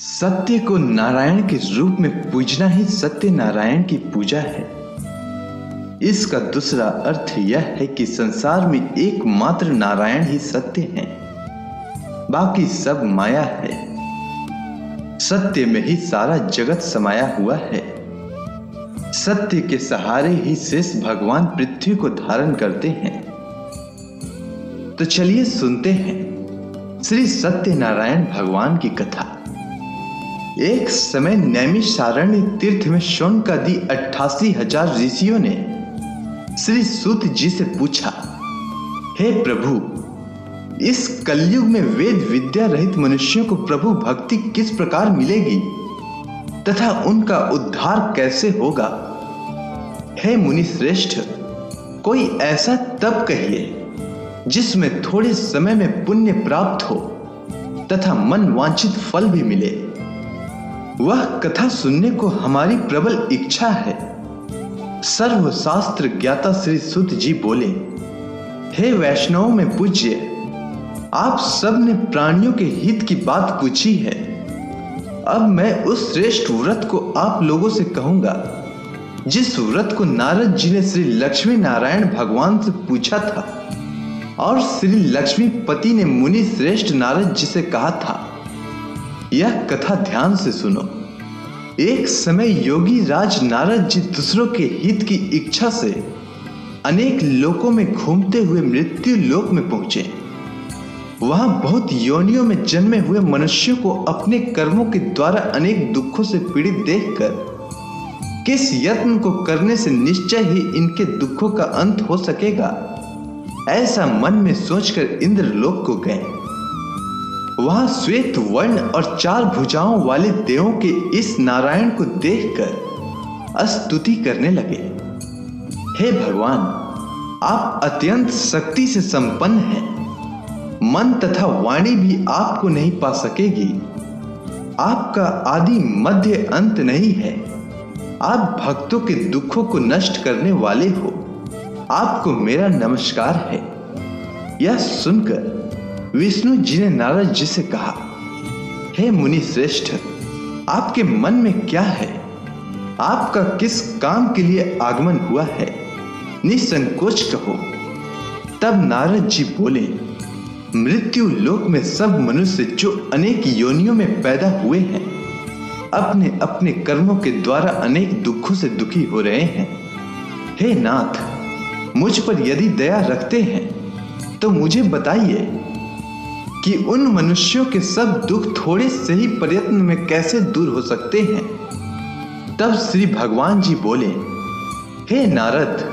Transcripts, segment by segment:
सत्य को नारायण के रूप में पूजना ही सत्य नारायण की पूजा है। इसका दूसरा अर्थ यह है कि संसार में एकमात्र नारायण ही सत्य है, बाकी सब माया है। सत्य में ही सारा जगत समाया हुआ है। सत्य के सहारे ही शेष भगवान पृथ्वी को धारण करते हैं। तो चलिए सुनते हैं श्री सत्यनारायण भगवान की कथा। एक समय नैमिषारण्य तीर्थ में शौनकादि 88,000 ऋषियों ने श्री सूत जी से पूछा, हे प्रभु, इस कलयुग में वेद विद्या रहित मनुष्यों को प्रभु भक्ति किस प्रकार मिलेगी तथा उनका उद्धार कैसे होगा? हे मुनि श्रेष्ठ, कोई ऐसा तप कहिए जिसमें थोड़े समय में पुण्य प्राप्त हो तथा मन वांछित फल भी मिले। वह कथा सुनने को हमारी प्रबल इच्छा है। सर्वशास्त्र ज्ञाता श्री सूत जी बोले, हे वैष्णवों में पूज्य, आप सब ने प्राणियों के हित की बात पूछी है। अब मैं उस श्रेष्ठ व्रत को आप लोगों से कहूंगा जिस व्रत को नारद जी ने श्री लक्ष्मी नारायण भगवान से पूछा था और श्री लक्ष्मी पति ने मुनि श्रेष्ठ नारद जी से कहा था। यह कथा ध्यान से सुनो। एक समय योगी राज नारद जी दूसरों के हित की इच्छा से अनेक लोकों में घूमते हुए मृत्यु लोक में पहुंचे। वहां बहुत योनियों में जन्मे हुए मनुष्यों को अपने कर्मों के द्वारा अनेक दुखों से पीड़ित देखकर किस यत्न को करने से निश्चय ही इनके दुखों का अंत हो सकेगा, ऐसा मन में सोचकर इंद्रलोक को गए। वहां श्वेत वर्ण और 4 भुजाओं वाले देवों के इस नारायण को देखकर स्तुति करने लगे। हे भगवान, आप अत्यंत शक्ति से संपन्न हैं। मन तथा वाणी भी आपको नहीं पा सकेगी। आपका आदि मध्य अंत नहीं है। आप भक्तों के दुखों को नष्ट करने वाले हो। आपको मेरा नमस्कार है। यह सुनकर विष्णु जी ने नारद जी से कहा, हे मुनि श्रेष्ठ, आपके मन में क्या है? आपका किस काम के लिए आगमन हुआ है? निसंकोच कहो। तब नारद जी बोले, मृत्यु लोक में सब मनुष्य जो अनेक योनियों में पैदा हुए हैं, अपने अपने कर्मों के द्वारा अनेक दुखों से दुखी हो रहे हैं। हे नाथ, मुझ पर यदि दया रखते हैं तो मुझे बताइए कि उन मनुष्यों के सब दुख थोड़े से ही प्रयत्न में कैसे दूर हो सकते हैं। तब श्री भगवान जी बोले, हे नारद,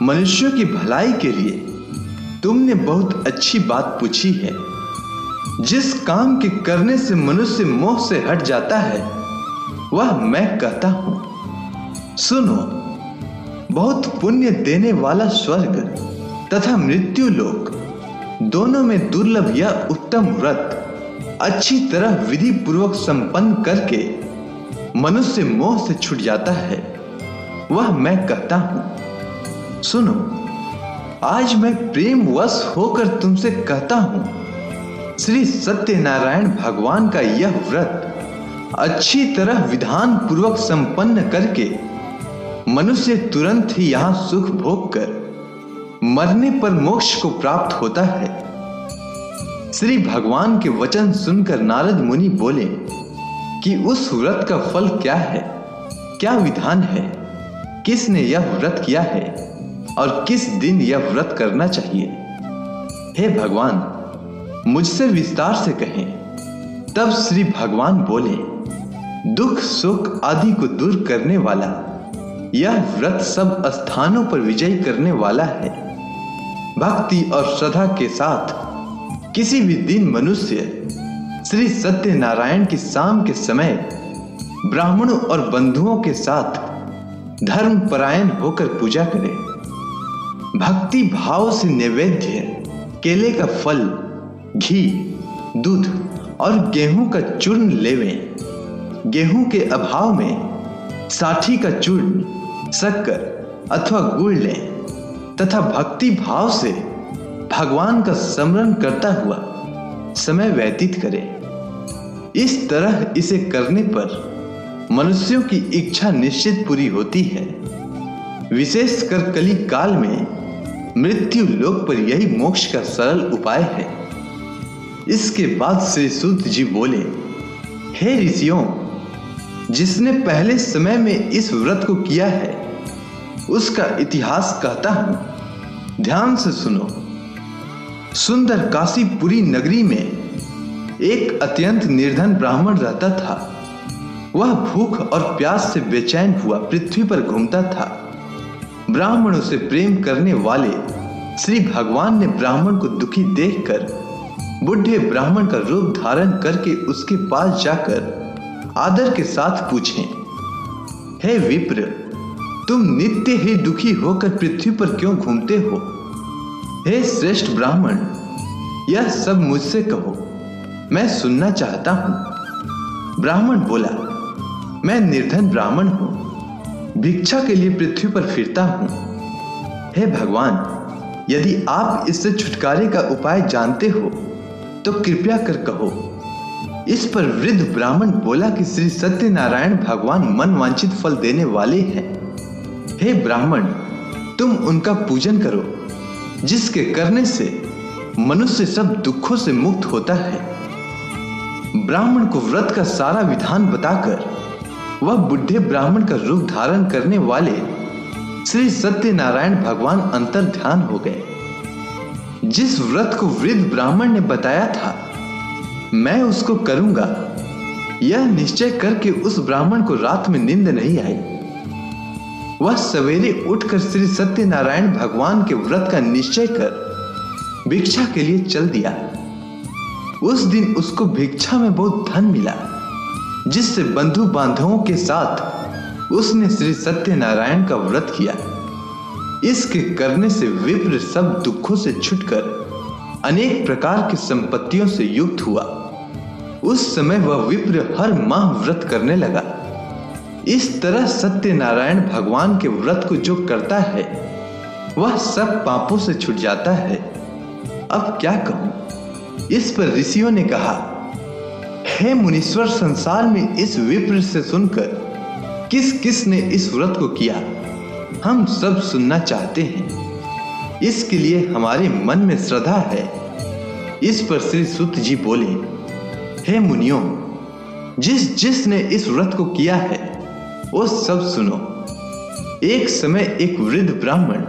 मनुष्यों की भलाई के लिए तुमने बहुत अच्छी बात पूछी है। जिस काम के करने से मनुष्य मोह से हट जाता है वह मैं कहता हूं। सुनो, बहुत पुण्य देने वाला स्वर्ग तथा मृत्यु लोक दोनों में दुर्लभ यह उत्तम व्रत अच्छी तरह विधि पूर्वक संपन्न करके मनुष्य मोह से छूट जाता है, वह मैं कहता हूं। सुनो, आज मैं प्रेम वश होकर तुमसे कहता हूं, श्री सत्यनारायण भगवान का यह व्रत अच्छी तरह विधान पूर्वक संपन्न करके मनुष्य तुरंत ही यहां सुख भोग कर मरने पर मोक्ष को प्राप्त होता है। श्री भगवान के वचन सुनकर नारद मुनि बोले कि उस व्रत का फल क्या है, क्या विधान है, किसने यह व्रत किया है और किस दिन यह व्रत करना चाहिए? हे भगवान, मुझसे विस्तार से कहें। तब श्री भगवान बोले, दुख सुख आदि को दूर करने वाला यह व्रत सब स्थानों पर विजय करने वाला है। भक्ति और श्रद्धा के साथ किसी भी दिन मनुष्य श्री सत्यनारायण की शाम के समय ब्राह्मणों और बंधुओं के साथ धर्म परायण होकर पूजा करे। भक्ति भाव से नैवेद्य केले का फल, घी, दूध और गेहूं का चूर्ण लेवें। गेहूं के अभाव में साठी का चूर्ण, शक्कर अथवा गुड़ लें तथा भक्ति भाव से भगवान का स्मरण करता हुआ समय व्यतीत करें। इस तरह इसे करने पर मनुष्यों की इच्छा निश्चित पूरी होती है। विशेषकर कली काल में मृत्यु लोक पर यही मोक्ष का सरल उपाय है। इसके बाद श्री सूत जी बोले, हे ऋषियों, जिसने पहले समय में इस व्रत को किया है उसका इतिहास कहता हूं, ध्यान से सुनो। सुंदर काशीपुरी नगरी में एक अत्यंत निर्धन ब्राह्मण रहता था। वह भूख और प्यास से बेचैन हुआ पृथ्वी पर घूमता था। ब्राह्मणों से प्रेम करने वाले श्री भगवान ने ब्राह्मण को दुखी देखकर बुढ़े ब्राह्मण का रूप धारण करके उसके पास जाकर आदर के साथ पूछे, हे विप्र, तुम नित्य ही दुखी होकर पृथ्वी पर क्यों घूमते हो? हे श्रेष्ठ ब्राह्मण, यह सब मुझसे कहो, मैं सुनना चाहता हूं। ब्राह्मण बोला, मैं निर्धन ब्राह्मण हूं, भिक्षा के लिए पृथ्वी पर फिरता हूं। हे भगवान, यदि आप इससे छुटकारे का उपाय जानते हो तो कृपया कर कहो। इस पर वृद्ध ब्राह्मण बोला कि श्री सत्यनारायण भगवान मन वांछित फल देने वाले हैं। हे ब्राह्मण, तुम उनका पूजन करो, जिसके करने से मनुष्य सब दुखों से मुक्त होता है। ब्राह्मण को व्रत का सारा विधान बताकर वह बुढ़े ब्राह्मण का रूप धारण करने वाले श्री सत्यनारायण भगवान अंतर ध्यान हो गए। जिस व्रत को वृद्ध ब्राह्मण ने बताया था मैं उसको करूंगा, यह निश्चय करके उस ब्राह्मण को रात में नींद नहीं आई। वह सवेरे उठकर श्री सत्यनारायण भगवान के व्रत का निश्चय कर भिक्षा के लिए चल दिया। उस दिन उसको भिक्षा में बहुत धन मिला, जिससे बंधु बांधवों के साथ उसने श्री सत्यनारायण का व्रत किया। इसके करने से विप्र सब दुखों से छुटकर अनेक प्रकार की संपत्तियों से युक्त हुआ। उस समय वह विप्र हर माह व्रत करने लगा। इस तरह सत्यनारायण भगवान के व्रत को जो करता है वह सब पापों से छूट जाता है। अब क्या कहूं? इस पर ऋषियों ने कहा, हे मुनीश्वर, संसार में इस विप्र से सुनकर किस किस ने इस व्रत को किया, हम सब सुनना चाहते हैं। इसके लिए हमारे मन में श्रद्धा है। इस पर श्री सूत जी बोले, हे मुनियों, जिस जिस ने इस व्रत को किया है वो सब सुनो। एक समय एक वृद्ध ब्राह्मण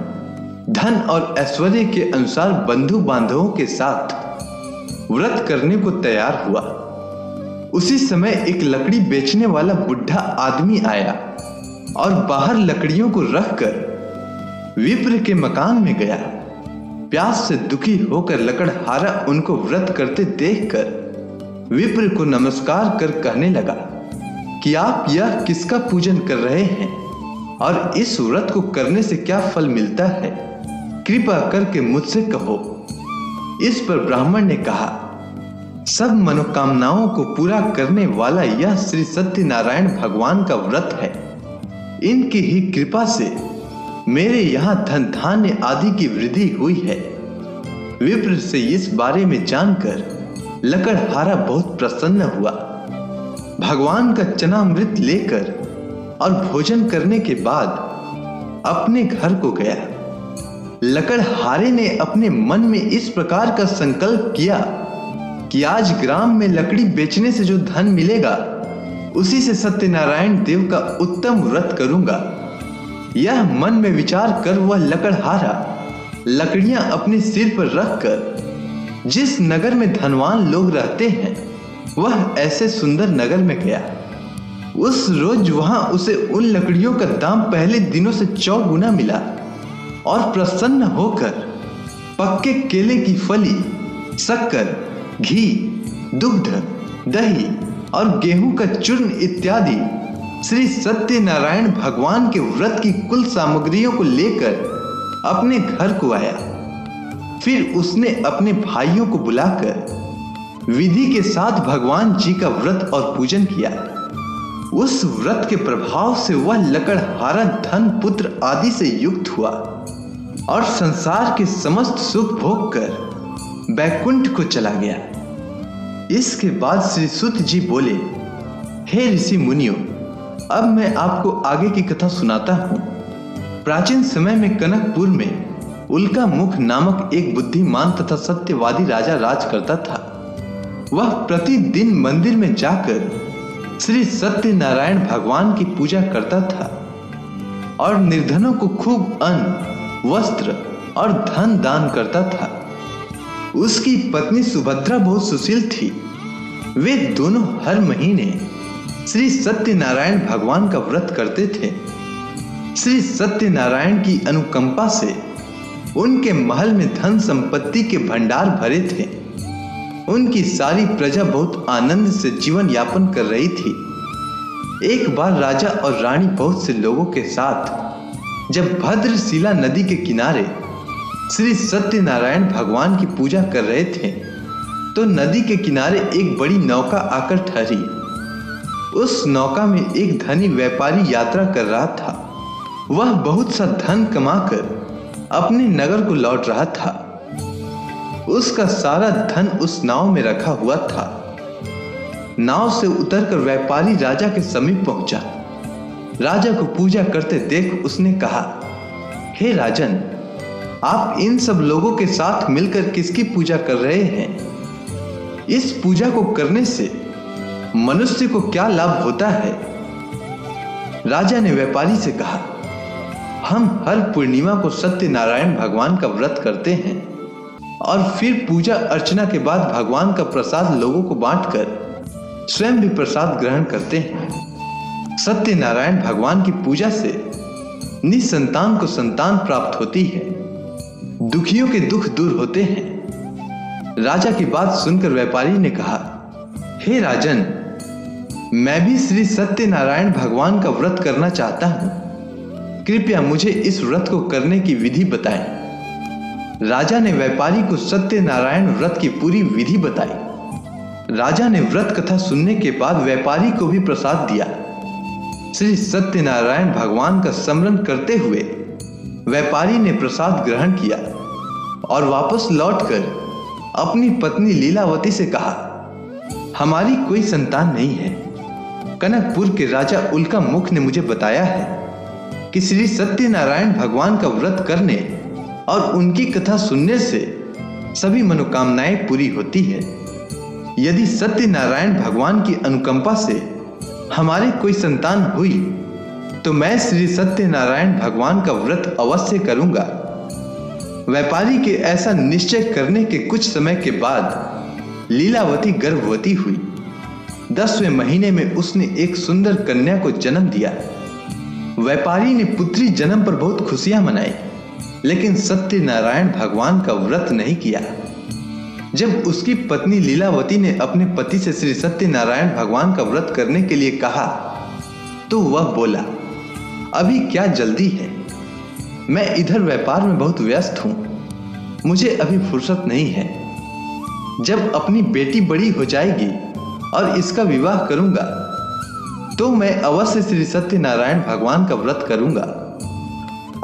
धन और ऐश्वर्य के अनुसार बंधु बांधवों के साथ व्रत करने को तैयार हुआ। उसी समय एक लकड़ी बेचने वाला बुढ़ा आदमी आया और बाहर लकड़ियों को रखकर विप्र के मकान में गया। प्यास से दुखी होकर लकड़हारा उनको व्रत करते देखकर विप्र को नमस्कार कर कहने लगा कि आप यह किसका पूजन कर रहे हैं और इस व्रत को करने से क्या फल मिलता है, कृपा करके मुझसे कहो। इस पर ब्राह्मण ने कहा, सब मनोकामनाओं को पूरा करने वाला यह श्री सत्यनारायण भगवान का व्रत है। इनकी ही कृपा से मेरे यहाँ धन धान्य आदि की वृद्धि हुई है। विप्र से इस बारे में जानकर लकड़हारा बहुत प्रसन्न हुआ। भगवान का चनामृत लेकर और भोजन करने के बाद अपने घर को गया। लकड़हारे ने अपने मन में इस प्रकार का संकल्प किया कि आज ग्राम में लकड़ी बेचने से जो धन मिलेगा उसी से सत्यनारायण देव का उत्तम व्रत करूंगा। यह मन में विचार कर वह लकड़हारा लकड़ियां अपने सिर पर रखकर जिस नगर में धनवान लोग रहते हैं वह ऐसे सुंदर नगर में गया। उस रोज वहां उसे उन लकड़ियों का दाम पहले दिनों से 4 गुना मिला और प्रसन्न होकर पक्के केले की फली, शक्कर, घी, दुग्ध, दही और गेहूं का चूर्ण इत्यादि श्री सत्यनारायण भगवान के व्रत की कुल सामग्रियों को लेकर अपने घर को आया। फिर उसने अपने भाइयों को बुलाकर विधि के साथ भगवान जी का व्रत और पूजन किया। उस व्रत के प्रभाव से वह लकड़हारा धन, पुत्र आदि से युक्त हुआ और संसार के समस्त सुख भोग कर बैकुंठ को चला गया। इसके बाद श्री सुत जी बोले, हे ऋषि मुनियों, अब मैं आपको आगे की कथा सुनाता हूँ। प्राचीन समय में कनकपुर में उल्का मुख नामक एक बुद्धिमान तथा सत्यवादी राजा राज करता था। वह प्रतिदिन मंदिर में जाकर श्री सत्यनारायण भगवान की पूजा करता था और निर्धनों को खूब अन्न, वस्त्र और धन दान करता था। उसकी पत्नी सुभद्रा बहुत सुशील थी। वे दोनों हर महीने श्री सत्यनारायण भगवान का व्रत करते थे। श्री सत्यनारायण की अनुकंपा से उनके महल में धन संपत्ति के भंडार भरे थे। उनकी सारी प्रजा बहुत आनंद से जीवन यापन कर रही थी। एक बार राजा और रानी बहुत से लोगों के साथ जब भद्रशिला नदी के किनारे श्री सत्यनारायण भगवान की पूजा कर रहे थे तो नदी के किनारे एक बड़ी नौका आकर ठहरी। उस नौका में एक धनी व्यापारी यात्रा कर रहा था। वह बहुत सा धन कमाकर अपने नगर को लौट रहा था। उसका सारा धन उस नाव में रखा हुआ था। नाव से उतरकर व्यापारी राजा के समीप पहुंचा। राजा को पूजा करते देख उसने कहा, हे राजन, आप इन सब लोगों के साथ मिलकर किसकी पूजा कर रहे हैं? इस पूजा को करने से मनुष्य को क्या लाभ होता है? राजा ने व्यापारी से कहा, हम हर पूर्णिमा को सत्यनारायण भगवान का व्रत करते हैं और फिर पूजा अर्चना के बाद भगवान का प्रसाद लोगों को बांटकर स्वयं भी प्रसाद ग्रहण करते हैं। सत्यनारायण भगवान की पूजा से निसंतान को संतान प्राप्त होती है, दुखियों के दुख दूर होते हैं। राजा की बात सुनकर व्यापारी ने कहा, हे राजन, मैं भी श्री सत्यनारायण भगवान का व्रत करना चाहता हूं। कृपया मुझे इस व्रत को करने की विधि बताएं। राजा ने व्यापारी को सत्यनारायण व्रत की पूरी विधि बताई। राजा ने व्रत कथा सुनने के बाद व्यापारी को भी प्रसाद दिया। श्री सत्यनारायण भगवान का स्मरण करते हुए व्यापारी ने प्रसाद ग्रहण किया और वापस लौटकर अपनी पत्नी लीलावती से कहा, हमारी कोई संतान नहीं है। कनकपुर के राजा उल्का मुख ने मुझे बताया है कि श्री सत्यनारायण भगवान का व्रत करने और उनकी कथा सुनने से सभी मनोकामनाएं पूरी होती है। यदि सत्यनारायण भगवान की अनुकंपा से हमारी कोई संतान हुई तो मैं श्री सत्यनारायण भगवान का व्रत अवश्य करूंगा। व्यापारी के ऐसा निश्चय करने के कुछ समय के बाद लीलावती गर्भवती हुई। 10वें महीने में उसने एक सुंदर कन्या को जन्म दिया। व्यापारी ने पुत्री जन्म पर बहुत खुशियां मनाई, लेकिन सत्यनारायण भगवान का व्रत नहीं किया। जब उसकी पत्नी लीलावती ने अपने पति से श्री सत्यनारायण भगवान का व्रत करने के लिए कहा तो वह बोला, अभी क्या जल्दी है, मैं इधर व्यापार में बहुत व्यस्त हूं, मुझे अभी फुर्सत नहीं है। जब अपनी बेटी बड़ी हो जाएगी और इसका विवाह करूंगा तो मैं अवश्य श्री सत्यनारायण भगवान का व्रत करूंगा।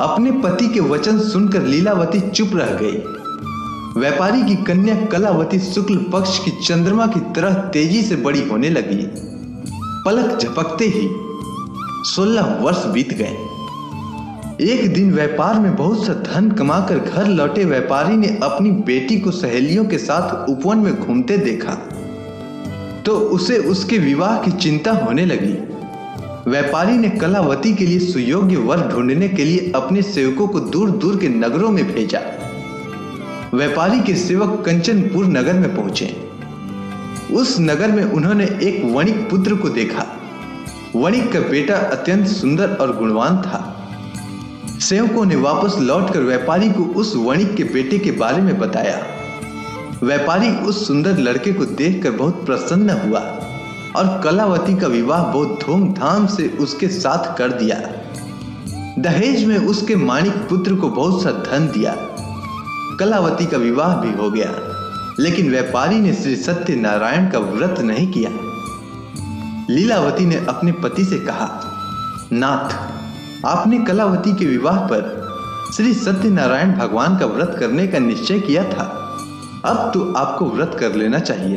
अपने पति के वचन सुनकर लीलावती चुप रह गई। व्यापारी की कन्या कलावती शुक्ल पक्ष की चंद्रमा की तरह तेजी से बड़ी होने लगी। पलक झपकते ही 16 वर्ष बीत गए। एक दिन व्यापार में बहुत सा धन कमाकर घर लौटे व्यापारी ने अपनी बेटी को सहेलियों के साथ उपवन में घूमते देखा तो उसे उसके विवाह की चिंता होने लगी। व्यापारी ने कलावती के लिए सुयोग्य वर ढूंढने के लिए अपने सेवकों को दूर दूर के नगरों में भेजा। व्यापारी के सेवक कंचनपुर नगर में पहुंचे। उस नगर में उन्होंने एक वणिक पुत्र को देखा। वणिक का बेटा अत्यंत सुंदर और गुणवान था। सेवकों ने वापस लौटकर व्यापारी को उस वणिक के बेटे के बारे में बताया। व्यापारी उस सुंदर लड़के को देखकर बहुत प्रसन्न हुआ और कलावती का विवाह बहुत धूमधाम से उसके साथ कर दिया। दहेज में उसके माणिक पुत्र को बहुत सा धन दिया। कलावती का विवाह भी हो गया, लेकिन व्यापारी ने श्री सत्यनारायण का व्रत नहीं किया। लीलावती ने अपने पति से कहा, नाथ, आपने कलावती के विवाह पर श्री सत्यनारायण भगवान का व्रत करने का निश्चय किया था, अब तो आपको व्रत कर लेना चाहिए।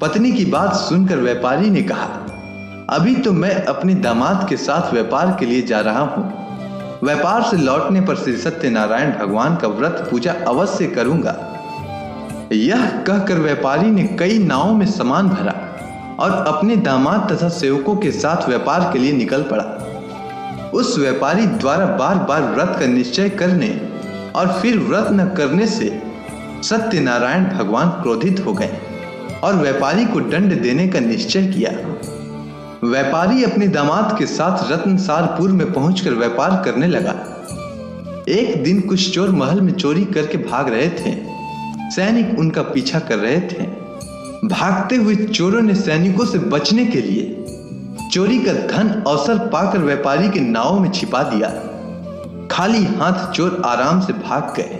पत्नी की बात सुनकर व्यापारी ने कहा, अभी तो मैं अपने दामाद के साथ व्यापार के लिए जा रहा हूँ। व्यापार से लौटने पर श्री सत्यनारायण भगवान का व्रत पूजा अवश्य करूंगा। यह कहकर व्यापारी ने कई नावों में सामान भरा और अपने दामाद तथा सेवकों के साथ व्यापार के लिए निकल पड़ा। उस व्यापारी द्वारा बार बार व्रत का निश्चय करने और फिर व्रत न करने से सत्यनारायण भगवान क्रोधित हो गए और व्यापारी को दंड देने का निश्चय किया। व्यापारी अपने दामाद के साथ रत्नसारपुर में पहुंचकर व्यापार करने लगा। एक दिन कुछ चोर महल में चोरी करके भाग रहे थे। सैनिक उनका पीछा कर रहे थे। भागते हुए चोरों ने सैनिकों से बचने के लिए चोरी का धन अवसर पाकर व्यापारी के नाव में छिपा दिया। खाली हाथ चोर आराम से भाग गए।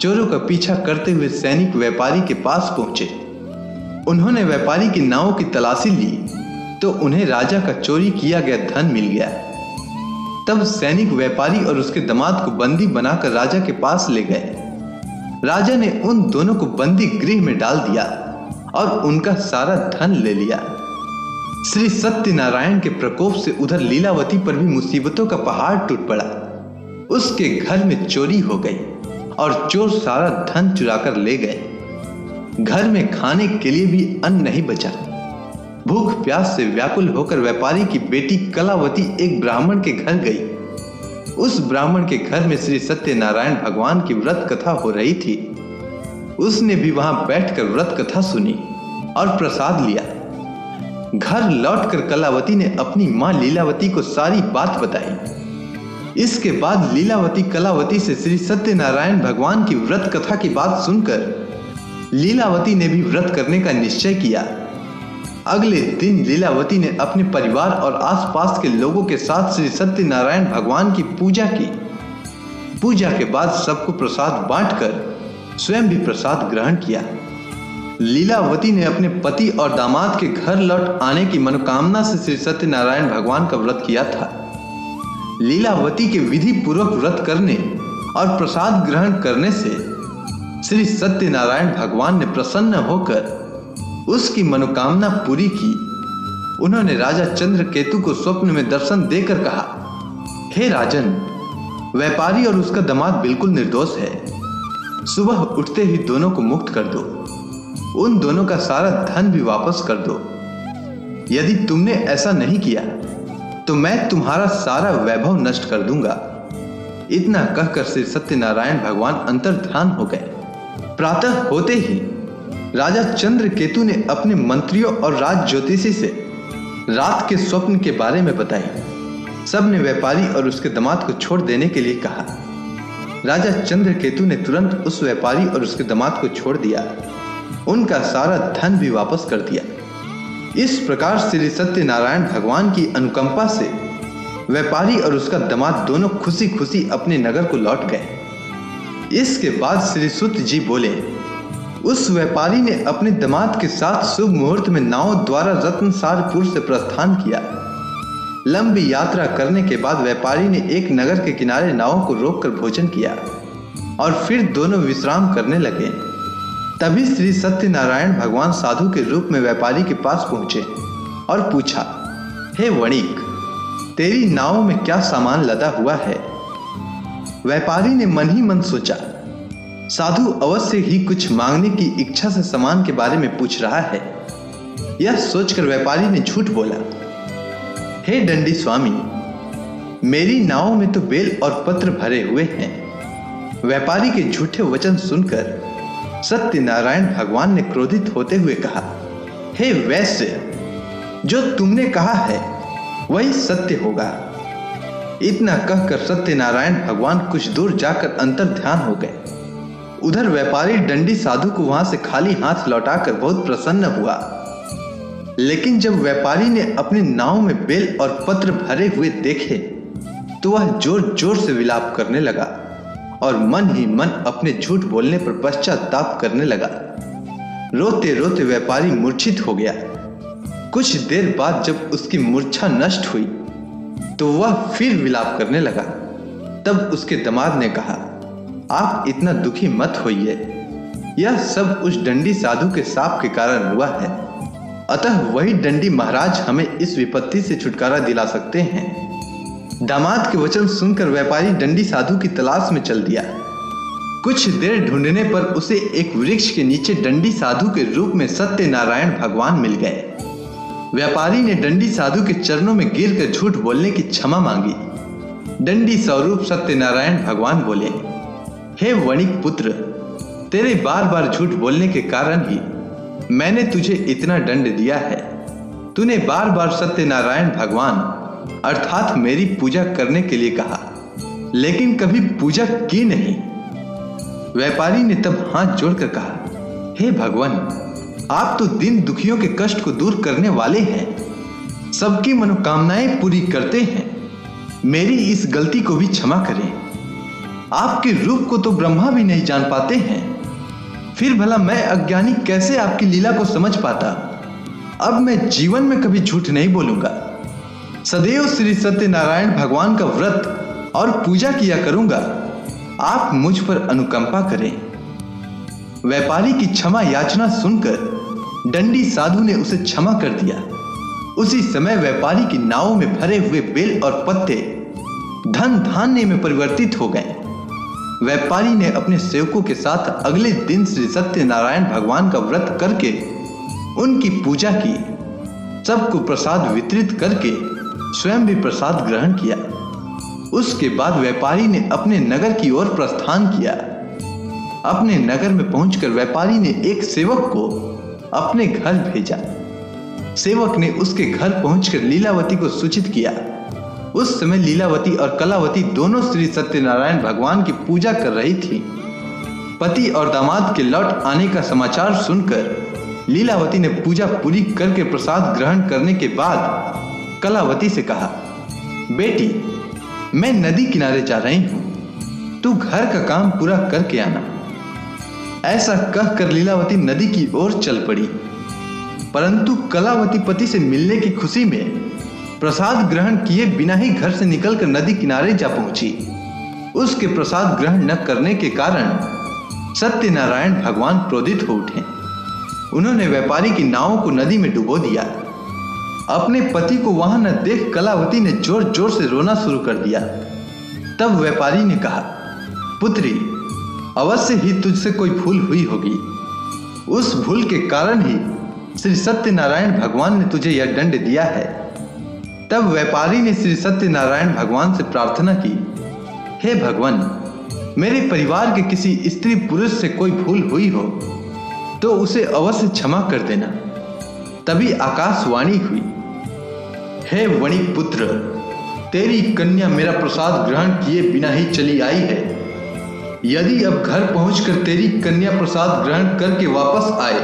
चोरों का पीछा करते हुए सैनिक व्यापारी के पास पहुंचे। उन्होंने व्यापारी की नाव की तलाशी ली तो उन्हें राजा का चोरी किया गया धन मिल गया। तब सैनिक व्यापारी और उसके दामाद को बंदी बनाकर राजा के पास ले गए। राजा ने उन दोनों को बंदी गृह में डाल दिया और उनका सारा धन ले लिया। श्री सत्यनारायण के प्रकोप से उधर लीलावती पर भी मुसीबतों का पहाड़ टूट पड़ा। उसके घर में चोरी हो गई और चोर सारा धन चुराकर ले गए। घर में खाने के लिए भी अन्न नहीं बचा। भूख प्यास से व्याकुल होकर व्यापारी की बेटी कलावती एक ब्राह्मण के घर गई। उस ब्राह्मण के घर में श्री सत्यनारायण भगवान की व्रत कथा हो रही थी। उसने भी वहां बैठकर व्रत कथा सुनी और प्रसाद लिया। घर लौटकर कलावती ने अपनी मां लीलावती को सारी बात बताई। इसके बाद लीलावती कलावती से श्री सत्यनारायण भगवान की व्रत कथा की बात सुनकर लीलावती ने भी व्रत करने का निश्चय किया। अगले दिन लीलावती ने अपने परिवार और आसपास के लोगों के साथ श्री सत्यनारायण भगवान की पूजा की। पूजा के बाद सबको प्रसाद बांटकर स्वयं भी प्रसाद ग्रहण किया। लीलावती ने अपने पति और दामाद के घर लौट आने की मनोकामना से श्री सत्यनारायण भगवान का व्रत किया था। लीलावती के विधि पूर्वक व्रत करने और प्रसाद ग्रहण करने से श्री सत्यनारायण भगवान ने प्रसन्न होकर उसकी मनोकामना पूरी की। उन्होंने राजा चंद्रकेतु को स्वप्न में दर्शन देकर कहा, हे राजन, व्यापारी और उसका दामाद बिल्कुल निर्दोष है। सुबह उठते ही दोनों को मुक्त कर दो। उन दोनों का सारा धन भी वापस कर दो। यदि तुमने ऐसा नहीं किया तो मैं तुम्हारा सारा वैभव नष्ट कर दूंगा। इतना कहकर श्री सत्यनारायण भगवान अंतर्ध्यान हो गए। प्रातः होते ही राजा चंद्रकेतु ने अपने मंत्रियों और राज ज्योतिषी से रात के स्वप्न के बारे में बताई। सबने व्यापारी और उसके दामाद को छोड़ देने के लिए कहा। राजा चंद्रकेतु ने तुरंत उस व्यापारी और उसके दामाद को छोड़ दिया। उनका सारा धन भी वापस कर दिया। इस प्रकार श्री सत्यनारायण भगवान की अनुकंपा से व्यापारी और उसका दामाद दोनों खुशी खुशी अपने नगर को लौट गए। इसके बाद श्री सूत जी बोले, उस व्यापारी ने अपने दामाद के साथ शुभ मुहूर्त में नाव द्वारा रत्नसारपुर से प्रस्थान किया। लंबी यात्रा करने के बाद व्यापारी ने एक नगर के किनारे नाव को रोककर भोजन किया और फिर दोनों विश्राम करने लगे। तभी श्री सत्यनारायण भगवान साधु के रूप में व्यापारी के पास पहुंचे और पूछा, हे वणिक, तेरी नाव में क्या सामान लदा हुआ है? व्यापारी ने मन ही मन सोचा, साधु अवश्य ही कुछ मांगने की इच्छा से सामान के बारे में पूछ रहा है। यह सोचकर व्यापारी ने झूठ बोला, हे दंडी स्वामी, मेरी नाव में तो बेल और पत्र भरे हुए हैं। व्यापारी के झूठे वचन सुनकर सत्यनारायण भगवान ने क्रोधित होते हुए कहा, हे वैश्य, जो तुमने कहा है वही सत्य होगा। इतना कहकर सत्यनारायण भगवान कुछ दूर जाकर अंतर्ध्यान हो गए। उधर व्यापारी दंडी साधु को वहां से खाली हाथ लौटाकर बहुत प्रसन्न हुआ। लेकिन जब व्यापारी ने अपनी नाव में बेल और पत्र भरे हुए देखे तो वह जोर जोर से विलाप करने लगा और मन ही मन अपने झूठ बोलने पर पश्चाताप करने लगा। रोते रोते व्यापारी मूर्छित हो गया। कुछ देर बाद जब उसकी मूर्छा नष्ट हुई तो वह फिर विलाप करने लगा। तब उसके दामाद ने कहा, आप इतना दुखी मत होइए, यह सब उस दंडी साधु के शाप के कारण हुआ है। अतः वही दंडी महाराज हमें इस विपत्ति से छुटकारा दिला सकते हैं। दामाद के वचन सुनकर व्यापारी दंडी साधु की तलाश में चल दिया। कुछ देर ढूंढने पर उसे एक वृक्ष के नीचे दंडी साधु के रूप में सत्यनारायण भगवान मिल गए। व्यापारी ने दंडी साधु के चरणों में गिरकर झूठ बोलने की क्षमा मांगी। दंडी स्वरूप सत्यनारायण भगवान बोले, हे वणिक पुत्र, तेरे बार बार झूठ बोलने के कारण ही मैंने तुझे इतना दंड दिया है। तूने बार बार सत्यनारायण भगवान अर्थात मेरी पूजा करने के लिए कहा, लेकिन कभी पूजा की नहीं। व्यापारी ने तब हाथ जोड़कर कहा, हे भगवान, आप तो दीन दुखियों के कष्ट को दूर करने वाले हैं, सबकी मनोकामनाएं पूरी करते हैं। मेरी इस गलती को भी क्षमा करें। आपके रूप को तो ब्रह्मा भी नहीं जान पाते हैं, फिर भला मैं अज्ञानी कैसे आपकी लीला को समझ पाता। अब मैं जीवन में कभी झूठ नहीं बोलूंगा। सदैव श्री सत्यनारायण भगवान का व्रत और पूजा किया करूंगा। आप मुझ पर अनुकंपा करें। व्यापारी की क्षमा याचना सुनकर दंडी साधु ने उसे क्षमा कर दिया। उसी समय व्यापारी की नाव में भरे हुए बेल और पत्ते धन धान्य में परिवर्तित हो गए। व्यापारी ने अपने सेवकों के साथ अगले दिन श्री सत्यनारायण भगवान का व्रत करके उनकी पूजा की। सबको प्रसाद वितरित करके स्वयं भी प्रसाद ग्रहण किया। उसके बाद व्यापारी ने अपने नगर की ओर प्रस्थान किया। अपने नगर में पहुंचकर व्यापारी ने एक सेवक को अपने घर भेजा। सेवक ने उसके घर पहुंचकर लीलावती को सूचित किया। उस समय लीलावती और कलावती दोनों श्री सत्यनारायण भगवान की पूजा कर रही थी। पति और दामाद के लौट आने का समाचार सुनकर लीलावती ने पूजा पूरी करके प्रसाद ग्रहण करने के बाद कलावती से कहा, बेटी, मैं नदी किनारे जा रही हूं, तू घर का काम पूरा करके आना। ऐसा कहकर लीलावती नदी की ओर चल पड़ी। परंतु कलावती पति से मिलने की खुशी में प्रसाद ग्रहण किए बिना ही घर से निकलकर नदी किनारे जा पहुंची। उसके प्रसाद ग्रहण न करने के कारण सत्यनारायण भगवान क्रोधित हो उठे। उन्होंने व्यापारी की नाव को नदी में डुबो दिया। अपने पति को वहां न देख कलावती ने जोर जोर से रोना शुरू कर दिया। तब व्यापारी ने कहा, पुत्री, अवश्य ही तुझसे कोई भूल हुई होगी। उस भूल के कारण ही श्री सत्यनारायण भगवान ने तुझे यह दंड दिया है। तब व्यापारी ने श्री सत्यनारायण भगवान से प्रार्थना की, हे भगवान, मेरे परिवार के किसी स्त्री पुरुष से कोई भूल हुई हो तो उसे अवश्य क्षमा कर देना। तभी आकाशवाणी हुई, हे वणिक पुत्र, तेरी कन्या मेरा प्रसाद ग्रहण किए बिना ही चली आई है। यदि अब घर पहुंचकर तेरी कन्या प्रसाद ग्रहण करके वापस आए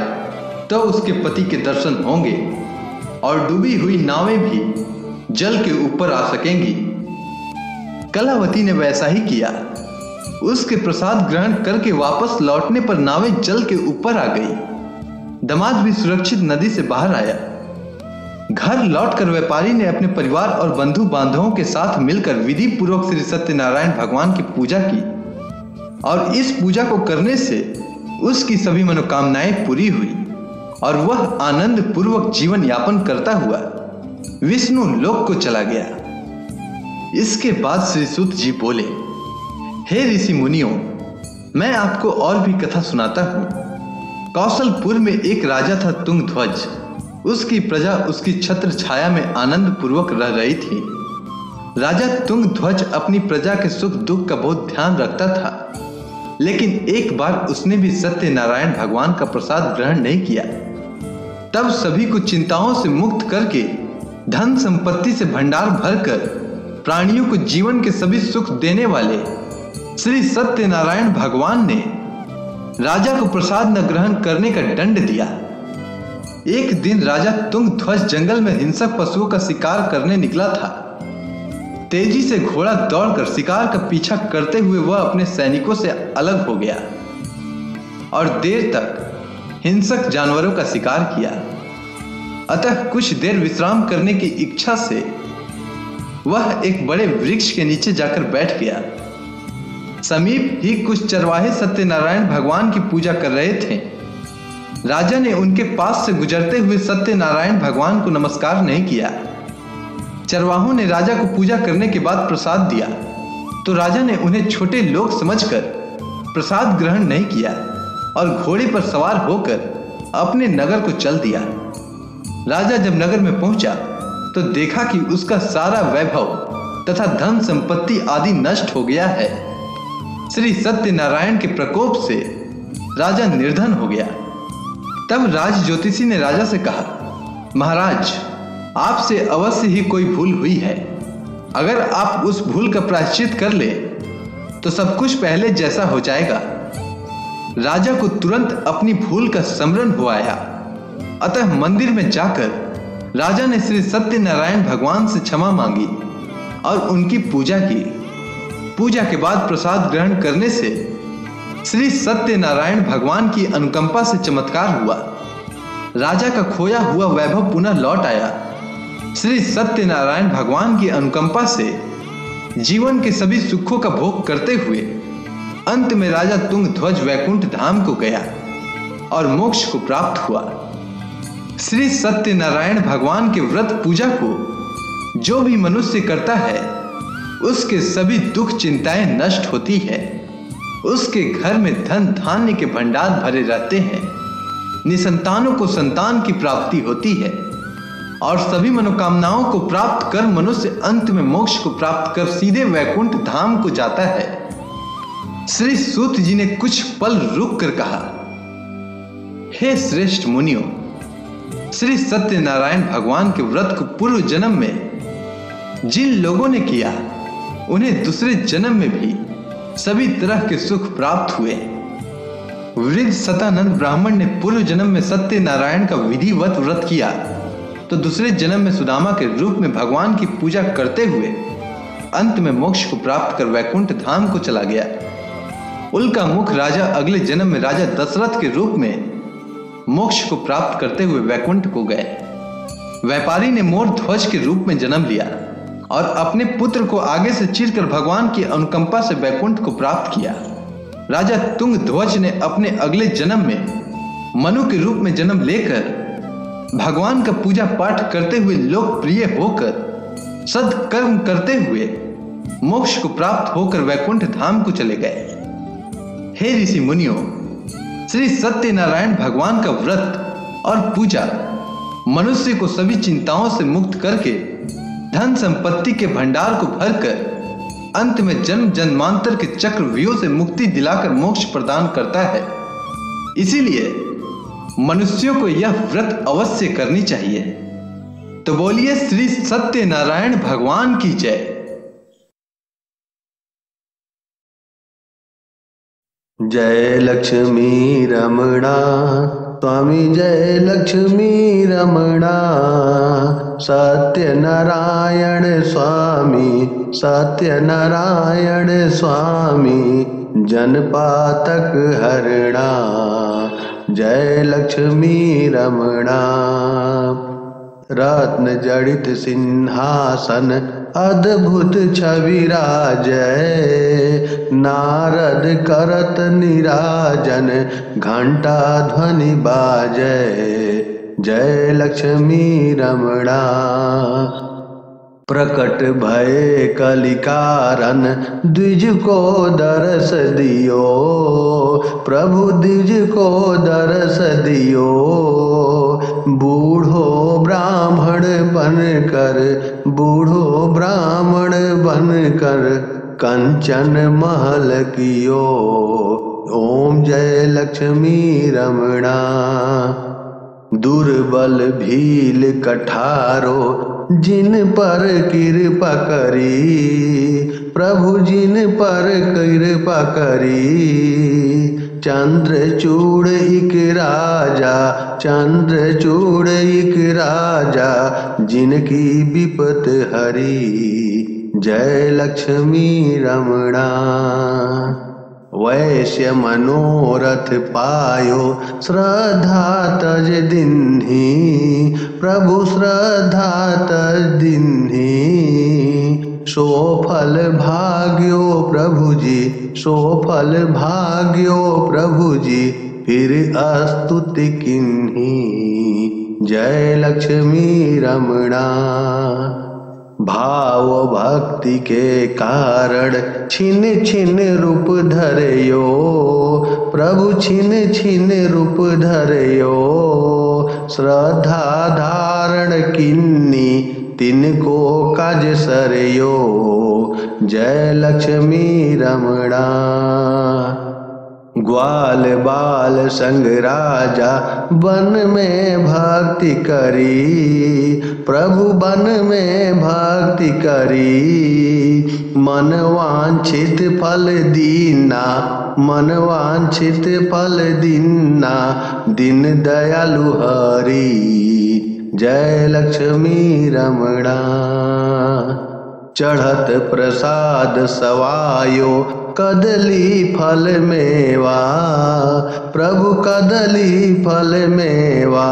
तो उसके पति के दर्शन होंगे और डूबी हुई नावें भी जल के ऊपर आ सकेंगी। कलावती ने वैसा ही किया। उसके प्रसाद ग्रहण करके वापस लौटने पर नावें जल के ऊपर आ गई। दामाद भी सुरक्षित नदी से बाहर आया। घर लौटकर व्यापारी ने अपने परिवार और बंधु बांधवों के साथ मिलकर विधि पूर्वक श्री सत्यनारायण भगवान की पूजा की और इस पूजा को करने से उसकी सभी मनोकामनाएं पूरी हुई और वह आनंद पूर्वक जीवन यापन करता हुआ विष्णु लोक को चला गया। इसके बाद श्री सूत जी बोले, हे ऋषि मुनियों, मैं आपको और भी कथा सुनाता हूँ। कौशलपुर में एक राजा था तुंगध्वज। उसकी प्रजा उसकी छत्र छाया में आनंद पूर्वक रह रही थी। राजा तुंगध्वज अपनी प्रजा के सुख दुख का बहुत ध्यान रखता था, लेकिन एक बार उसने भी सत्यनारायण भगवान का प्रसाद ग्रहण नहीं किया। तब सभी को चिंताओं से मुक्त करके धन संपत्ति से भंडार भरकर प्राणियों को जीवन के सभी सुख देने वाले श्री सत्यनारायण भगवान ने राजा को प्रसाद न ग्रहण करने का दंड दिया। एक दिन राजा तुंगध्वज जंगल में हिंसक पशुओं का शिकार करने निकला था। तेजी से घोड़ा दौड़कर शिकार का पीछा करते हुए वह अपने सैनिकों से अलग हो गया और देर तक हिंसक जानवरों का शिकार किया। अतः कुछ देर विश्राम करने की इच्छा से वह एक बड़े वृक्ष के नीचे जाकर बैठ गया। समीप ही कुछ चरवाहे सत्यनारायण भगवान की पूजा कर रहे थे। राजा ने उनके पास से गुजरते हुए सत्यनारायण भगवान को नमस्कार नहीं किया। चरवाहों ने राजा को पूजा करने के बाद प्रसाद दिया तो राजा ने उन्हें छोटे लोग समझकर प्रसाद ग्रहण नहीं किया और घोड़े पर सवार होकर अपने नगर को चल दिया। राजा जब नगर में पहुंचा तो देखा कि उसका सारा वैभव तथा धन संपत्ति आदि नष्ट हो गया है। श्री सत्यनारायण के प्रकोप से राजा निर्धन हो गया। तब राज ज्योतिषी ने राजा से कहा, महाराज, आपसे अवश्य ही कोई भूल हुई है। अगर आप उस भूल का प्रायश्चित कर ले तो सब कुछ पहले जैसा हो जाएगा। राजा को तुरंत अपनी भूल का स्मरण हो आया। अतः मंदिर में जाकर राजा ने श्री सत्यनारायण भगवान से क्षमा मांगी और उनकी पूजा की। पूजा के बाद प्रसाद ग्रहण करने से श्री सत्यनारायण भगवान की अनुकंपा से चमत्कार हुआ। राजा का खोया हुआ वैभव पुनः लौट आया। श्री सत्यनारायण भगवान की अनुकंपा से जीवन के सभी सुखों का भोग करते हुए अंत में राजा तुंगध्वज वैकुंठ धाम को गया और मोक्ष को प्राप्त हुआ। श्री सत्यनारायण भगवान के व्रत पूजा को जो भी मनुष्य करता है उसके सभी दुख चिंताएं नष्ट होती है। उसके घर में धन धान्य के भंडार भरे रहते हैं। निसंतानों को संतान की प्राप्ति होती है और सभी मनोकामनाओं को प्राप्त कर मनुष्य अंत में मोक्ष को प्राप्त कर सीधे वैकुंठ धाम को जाता है। श्री सूत जी ने कुछ पल रुक कर कहा, हे श्रेष्ठ मुनियों, श्री सत्यनारायण भगवान के व्रत को पूर्व जन्म में जिन लोगों ने किया उन्हें दूसरे जन्म में भी सभी तरह के सुख प्राप्त हुए। वृद्ध सतानंद ब्राह्मण ने पूर्व जन्म में सत्यनारायण का विधिवत व्रत किया तो दूसरे जन्म में सुदामा के रूप में भगवान की पूजा करते हुए अंत में मोक्ष को प्राप्त कर वैकुंठ धाम को चला गया। उल्का मुख राजा अगले जन्म में राजा दशरथ के रूप में मोक्ष को प्राप्त करते हुए वैकुंठ को गए। व्यापारी ने मोर ध्वज के रूप में जन्म लिया और अपने पुत्र को आगे से चीरकर भगवान की अनुकंपा से वैकुंठ को प्राप्त किया। राजा तुंगध्वज ने अपने अगले जन्म में मनु के रूप में जन्म लेकर भगवान का पूजा पाठ करते हुए लोकप्रिय होकर सत्कर्म करते हुए मोक्ष को प्राप्त होकर वैकुंठ धाम को चले गए। हे ऋषि मुनियों, श्री सत्यनारायण भगवान का व्रत और पूजा मनुष्य को सभी चिंताओं से मुक्त करके धन संपत्ति के भंडार को भरकर अंत में जन्म जन्मांतर के चक्रव्यूह से मुक्ति दिलाकर मोक्ष प्रदान करता है। इसीलिए मनुष्यों को यह व्रत अवश्य करनी चाहिए। तो बोलिए श्री सत्यनारायण भगवान की जय। जय लक्ष्मी रमणा स्वामी, जय लक्ष्मी रमणा। सत्यनारायण स्वामी, सत्यनारायण स्वामी, जनपातक हरणा। जय लक्ष्मी रमणा। रत्न जड़ित सिंहासन अद्भुत छवि राजय। नारद करत निराजन घंटा ध्वनि बाजय। जय लक्ष्मी रमणा। प्रकट भय कलिकारन द्विज को दरस दियो। प्रभु द्विज को दरस दियो। बूढ़ो ब्राह्मण बनकर, बूढ़ो ब्राह्मण बनकर कंचन महल कियो। ओम जय लक्ष्मी रमणा। दुर्बल भील कठारो जिन पर कृपा करी। प्रभु जिन पर कृपा करी। चंद्रचूड़ इक राजा, चंद्रचूड़ इक राजा, जिनकी विपत हरी। जय लक्ष्मी रमणा। वैश्य मनोरथ पायो श्रद्धा तज दिन्ही। प्रभु श्रद्धा तज दिन्ही। सो फल भाग्यो प्रभु जी, सो फल भाग्यो प्रभु जी, फिर स्तुति किन्ही जय लक्ष्मी रमणा। भाव भक्ति के कारण छिन छिन रूप धरयो प्रभु, छिन छिन रूप धरयो, श्रद्धा धारण किन्नी तिनको काज सरयो जय लक्ष्मी रमणा। ग्वाल बाल संग राजा वन में भक्ति करी प्रभु, वन में भक्ति करी, मन वांछित फल दीना, मन वांछित फल दीना, दिन दयालु हरि जय लक्ष्मी रमणा। चढ़त प्रसाद सवायो कदली फल मेवा प्रभु, कदली फल मेवा,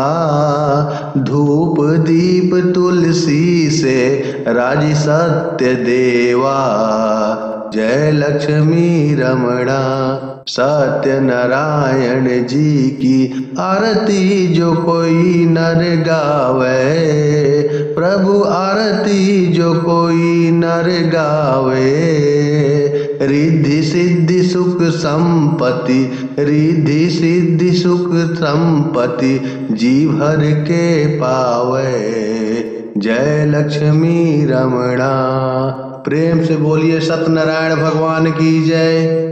धूप दीप तुलसी से राजी सत्य देवा जय लक्ष्मी रमणा। सत्य नारायण जी की आरती जो कोई नर गावे प्रभु, आरती जो कोई नर गावे, रिद्धि सिद्धि सुख संपत्ति, रिद्धि सिद्धि सुख संपत्ति जी भर के पावे जय लक्ष्मी रमणा। प्रेम से बोलिए सत्यनारायण भगवान की जय।